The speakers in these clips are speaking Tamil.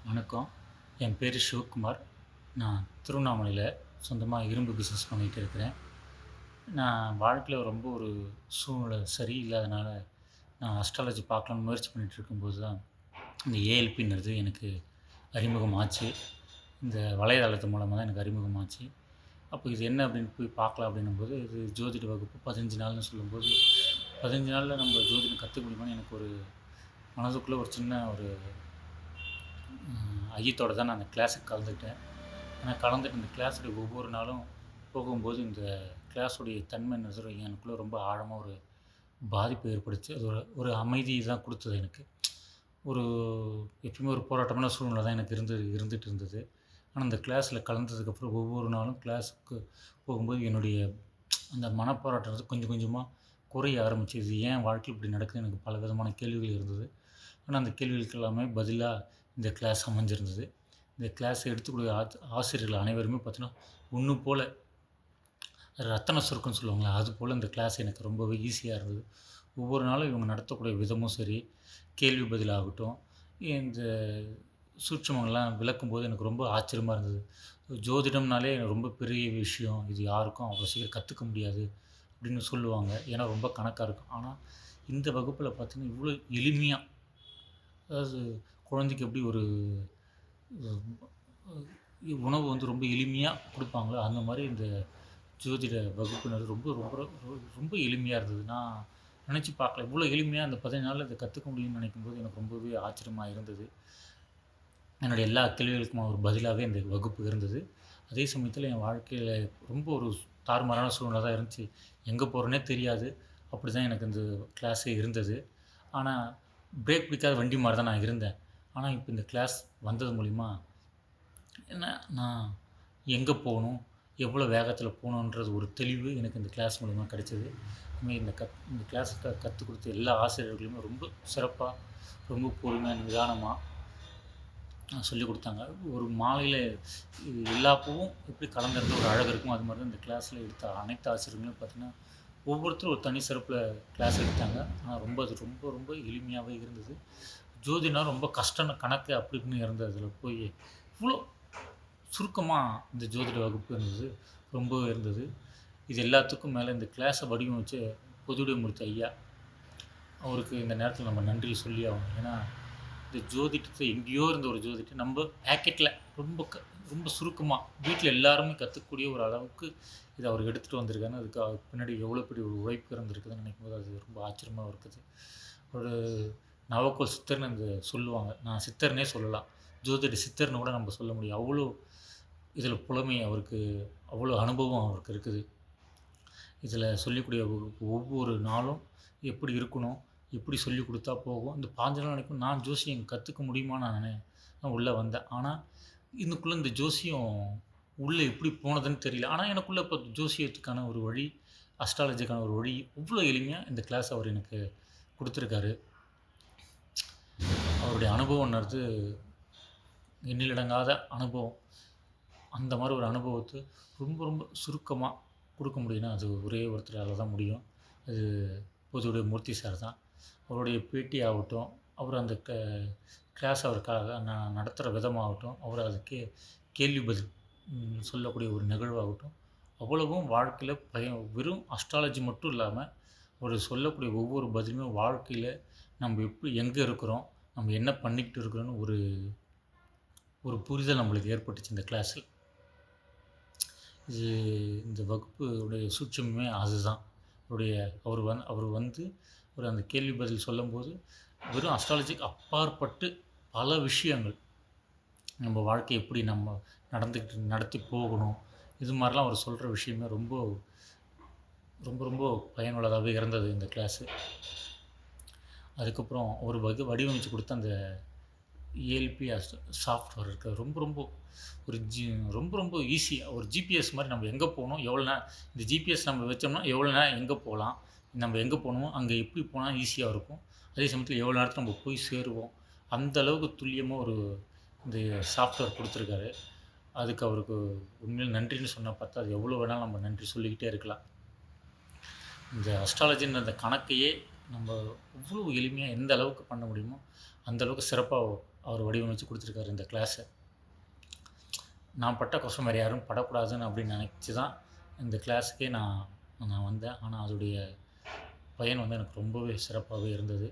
வணக்கம். என் பேர் சிவகுமார். நான் திருவண்ணாமலையில சொந்தமா இரும்பு பிசினஸ் பண்ணிட்டு இருக்கிறேன். நான் வாழ்க்கையில ரொம்ப ஒரு சூழ்நிலை சரியில்லாதனால, நான் அஸ்ட்ராலஜி பார்க்கலான்னு முயற்சி பண்ணிட்டு இருக்கும்போது தான், இந்த ஏஎல்பிங்கிறது எனக்கு அறிமுகம் ஆச்சு. இந்த வலைதளத்து மூலமா தான் எனக்கு அறிமுகம் ஆச்சு. அப்போ இது என்ன அப்படின்னு போய் பார்க்கலாம் அப்படின்னும்போது, இது ஜோதிட வகுப்பு 15 நாள்னு சொல்லும்போது, 15 நாள்ல நம்ம ஜோதிடம் கத்துக்க முடியுமான்னு எனக்கு ஒரு மனதுக்குள்ள ஒரு சின்ன ஒரு ஐயத்தோட தான் நான் அந்த கிளாஸுக்கு கலந்துக்கிட்டேன். ஆனா கலந்துட்டு இந்த கிளாஸுடைய ஒவ்வொரு நாளும் போகும்போது, இந்த கிளாஸுடைய தன்மை என்னது எனக்குள்ள ரொம்ப ஆழமா ஒரு பாதிப்பை ஏற்படுத்துச்சு. அது ஒரு ஒரு அமைதிய தான் குடுத்தது எனக்கு. ஒரு எப்பயுமே ஒரு போராட்டமான சூழ்நிலை தான் எனக்கு இருந்துட்டு இருந்தது. ஆனா இந்த கிளாஸில கலந்ததுக்கப்புறம் ஒவ்வொரு நாளும் கிளாஸுக்கு போகும்போது என்னுடைய அந்த மனப்போராட்டம் கொஞ்சம் கொஞ்சமா குறைய ஆரம்பிச்சது. இது ஏன் வாழ்க்கையில இப்படி நடக்குதுன்னு எனக்கு பல விதமான கேள்விகள் இருந்தது. ஆனா அந்த கேள்விகளுக்கு எல்லாமே பதிலா இந்த கிளாஸ் அமைஞ்சிருந்தது. இந்த கிளாஸ் எடுத்துக்கூடிய ஆசிரியர்கள் அனைவருமே பார்த்தீங்கன்னா, ஒண்ணு போல ரத்தன சுருக்கம்னு சொல்லுவாங்கல்ல, அதுபோல இந்த கிளாஸ் எனக்கு ரொம்பவே ஈஸியா இருந்தது. ஒவ்வொரு நாளும் இவங்க நடத்தக்கூடிய விதமும் சரி, கேள்வி பதில் ஆகட்டும், இந்த சூட்சுமங்கள்லாம் விளக்கும்போது எனக்கு ரொம்ப ஆச்சரியமா இருந்தது. ஜோதிடம்னாலே ரொம்ப பெரிய விஷயம். இது யாருக்கும் அவ்வளோ சீக்கிரம் கத்துக்க முடியாது அப்படின்னு சொல்லுவாங்க. ஏன்னா ரொம்ப கணக்கா இருக்கும். ஆனா இந்த வகுப்புல பார்த்தீங்கன்னா, இவ்வளோ எளிமையா, அதாவது குழந்தைக்கு எப்படி ஒரு உணவு வந்து ரொம்ப எளிமையா குடுப்பாங்களோ, அந்த மாரி இந்த ஜோதிட வகுப்புனது ரொம்ப ரொம்ப ரொம்ப எளிமையா இருந்தது. நான் நினச்சு பார்க்கல. இவ்வளோ எளிமையா அந்த 15 நாள்ல இத கத்துக்க முடியும்னு நினைக்கும்போது எனக்கு ரொம்பவே ஆச்சரியமா இருந்தது. என்னுடைய எல்லா கேள்விகளுக்கும் ஒரு பதிலாவே இந்த வகுப்பு இருந்தது. அதே சமயத்தில என் வாழ்க்கையில ரொம்ப ஒரு தாறுமாறான சூழ்நிலை தான் இருந்துச்சு. எங்க போறேன்னே தெரியாது. அப்படிதான் எனக்கு இந்த கிளாஸே இருந்தது. ஆனா, பிரேக் பிடிக்காத வண்டி மாரி தான் நான் இருந்தேன். ஆனா, இப்ப இந்த கிளாஸ் வந்தது மூலியமா என்ன நான் எங்க போணும்? எவ்வளோ வேகத்தில போணுன்றது ஒரு தெளிவு எனக்கு இந்த கிளாஸ் மூலியமா கிடைச்சது. உண்மையா இந்த கிளாஸ் கத்துக் குடுத்த எல்லா ஆசிரியர்களுமே ரொம்ப சிறப்பா, ரொம்ப பொறுமையா, நிதானமா சொல்லிக் குடுத்தாங்க. ஒரு மாலையில எல்லா பூவும் எப்படி கலந்திருந்தா ஒரு அழகு இருக்குமோ, அது மாரி தான் இந்த கிளாஸ்ல எடுத்த அனைத்து ஆசிரியர்களுமே பார்த்தீங்கன்னா, ஒவ்வொருத்தரும் ஒரு தனி சிறப்புல கிளாஸ் எடுத்தாங்க. ஆனா அது ரொம்ப ரொம்ப எளிமையாவே இருந்தது. ஜோதிடம்னா ரொம்ப கஷ்டம் கணக்கு அப்படி இப்படின்னு இருந்ததுல போய் இவ்ளோ சுருக்கமா இந்த ஜோதிட வகுப்பு இருந்தது. ரொம்பவே இருந்தது. இது எல்லாத்துக்கும் மேல இந்த கிளாஸ வடிவமைச்ச பொதுவுடைமூர்த்தி ஐயா, அவருக்கு இந்த நேரத்தில நம்ம நன்றி சொல்லியே ஆகணும். ஏன்னா, இந்த ஜோதிடத்த எங்கேயோ இருந்த ஒரு ஜோதிடம் நம்ம பாக்கெட்ல ரொம்ப ரொம்ப சுருக்கமா வீட்ல எல்லாருமே கத்துக்கக்கூடிய ஒரு அளவுக்கு இத அவர் எடுத்துட்டு வந்திருக்காருன்னா, அதுக்கு பின்னாடி எவ்வளோ பெரிய ஒரு உழைப்பு இருந்திருக்குதுன்னு நினைக்கும்போது, அது ரொம்ப ஆச்சரியமா இருக்குது. ஒரு நவக்கோள் சித்தர்ன்னு சொல்லுவாங்க. நான் சித்தர்ன்னே சொல்லலாம். ஜோதிட சித்தர்ன்னு கூட நம்ம சொல்ல முடியும். அவ்வளோ இதில புலமை அவருக்கு, அவ்வளோ அனுபவம் அவருக்கு இருக்குது. இதில சொல்லிக்கூடிய ஒவ்வொரு நாளும் எப்படி இருக்கணும்? எப்படி சொல்லிக் குடுத்தா போகும்? இந்த 15 நாள் வரைக்கும் நான் ஜோசியம் கத்துக்க முடியுமான்னு நான் உள்ள வந்தேன். ஆனா, இதுக்குள்ள இந்த ஜோசியம் உள்ள எப்படி போனதுன்னு தெரியல. ஆனா, எனக்குள்ள இப்ப ஜோசியத்துக்கான ஒரு வழி, அஸ்ட்ராலஜிக்கான ஒரு வழி இவ்ளோ எளிமையா இந்த கிளாஸ் அவர் எனக்கு குடுத்துருக்காரு. அவருடைய அனுபவம்ன்றது எண்ணிலடங்காத அனுபவம். அந்த மாரி ஒரு அனுபவத்த ரொம்ப ரொம்ப சுருக்கமா குடுக்க முடியும்னா, அது ஒரே ஒருத்தரால தான் முடியும். அது பொதுவுடைய மூர்த்தி சார் தான். அவருடைய பேட்டி ஆகட்டும், அவர் அந்த கிளாஸ் அவருக்காக நடத்துற விதமாகட்டும், அவர் அதுக்கு கேள்வி பதில் சொல்லக்கூடிய ஒரு நிகழ்வாகட்டும், அவ்வளவும் வாழ்க்கையில வெறும் அஸ்ட்ராலஜி மட்டும் இல்லாம, அவர் சொல்லக்கூடிய ஒவ்வொரு பதிலுமே வாழ்க்கையில நம்ம எப்படி எங்க இருக்கிறோம்? நம்ம என்ன பண்ணிக்கிட்டு இருக்கிறோம்னு ஒரு ஒரு புரிதல் நம்மளுக்கு ஏற்பட்டுச்சு இந்த கிளாஸ்ல. இது இந்த வகுப்பு உடைய சூட்சுமமே அதுதான். அவருடைய அவர் வந்து ஒரு அந்த கேள்வி பதில் சொல்லும்போது, வெறும் அஸ்ட்ராலஜிக்கு அப்பாற்பட்டு பல விஷயங்கள், நம்ம வாழ்க்கைய எப்படி நம்ம நடத்தி போகணும். இது மாரிலாம் அவர் சொல்ற விஷயமே ரொம்ப ரொம்ப ரொம்ப பயனுள்ளதாவே இருந்தது இந்த கிளாஸு. அதுக்கப்புறம் ஒரு வடிவமைச்சு குடுத்த அந்த ஏஎல்பி சாஃப்ட்வேர் இருக்கு. ரொம்ப ரொம்ப ஒரு ரொம்ப ரொம்ப ஈஸியா ஒரு ஜிபிஎஸ் மாரி நம்ம எங்க போணும், எவ்வளோ இந்த ஜிபிஎஸ் நம்ம வச்சோம்னா, எவ்வளோ நேரம் எங்க போலாம், நம்ம எங்க போணுமோ, அங்க எப்படி போனா ஈஸியா இருக்கும். அதே சமயத்தில எவ்வளோ நேரத்தில நம்ம போய் சேருவோம். அந்த அளவுக்கு துல்லியமா ஒரு இந்த சாஃப்ட்வேர் குடுத்துருக்காரு. அதுக்கு அவருக்கு உண்மையிலே நன்றின்னு சொன்னா பத்தாது. எவ்வளோ வேணாலும் நம்ம நன்றி சொல்லிக்கிட்டே இருக்கலாம். இந்த அஸ்ட்ராலஜின்ற அந்த கணக்கையே நம்ம எவ்வளோ எளிமையா எந்த அளவுக்கு பண்ண முடியுமோ, அந்த அளவுக்கு சிறப்பா அவர் வடிவமைச்சு கொடுத்துருக்காரு இந்த கிளாஸை. நான் பட்ட கஷ்டம் வேறு யாரும் படக்கூடாதுன்னு அப்படின்னு நினச்சி தான் இந்த கிளாஸுக்கே நான் நான் வந்தேன். ஆனால் அதோடைய பயன் வந்து எனக்கு ரொம்பவே சிறப்பாகவே இருந்தது.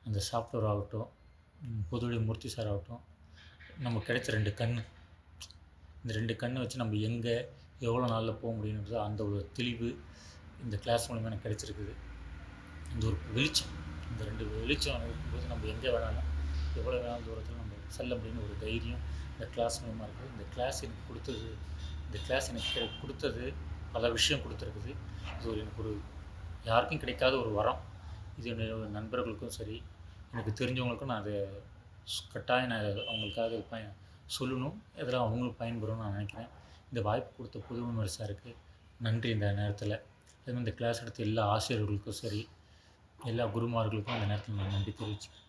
அந்த சாஃப்ட்வேர் ஆகட்டும், பொதுவுடைய மூர்த்தி சார் ஆகட்டும், நமக்கு கிடைச்ச 2 கண்ணு. இந்த 2 கண்ணை வச்சு நம்ம எங்கே எவ்வளோ நாளில் போக முடியுன்றது அந்த ஒரு தெளிவு இந்த கிளாஸ் மூலிமா எனக்கு கிடைச்சிருக்குது. இந்த ஒரு வெளிச்சம், இந்த 2 வெளிச்சம் இருக்கும்போது நம்ம எங்கே வேணாலும் எவ்வளோ வேணாலும் தூரத்தில் நம்ம செல்ல முடியும்னு ஒரு தைரியம் இந்த கிளாஸ் மூலிமா இருக்குது. இந்த கிளாஸ் எனக்கு கொடுத்தது, இந்த கிளாஸ் எனக்கு கொடுத்தது பல விஷயம் கொடுத்துருக்குது. இது ஒரு எனக்கு ஒரு யாருக்கும் கிடைக்காத ஒரு வரம். இது என்னுடைய நண்பர்களுக்கும் சரி, எனக்கு தெரிஞ்சவங்களுக்கும் நான் அதை கட்டாயம் நான் அவங்களுக்காக சொல்லணும். இதெல்லாம் அவங்களும் பயன்பெறும்னு நான் நினைக்கிறேன். இந்த வாய்ப்பு கொடுத்த புதுமை சாருக்கு நன்றி இந்த நேரத்தில். அதேமாதிரி இந்த கிளாஸ் எடுத்த எல்லா ஆசிரியர்களுக்கும் சரி, எல்லா குருமார்களுக்கும் அந்த நேரத்தில் நான் நன்றி தெரிவிச்சுக்கிறேன்.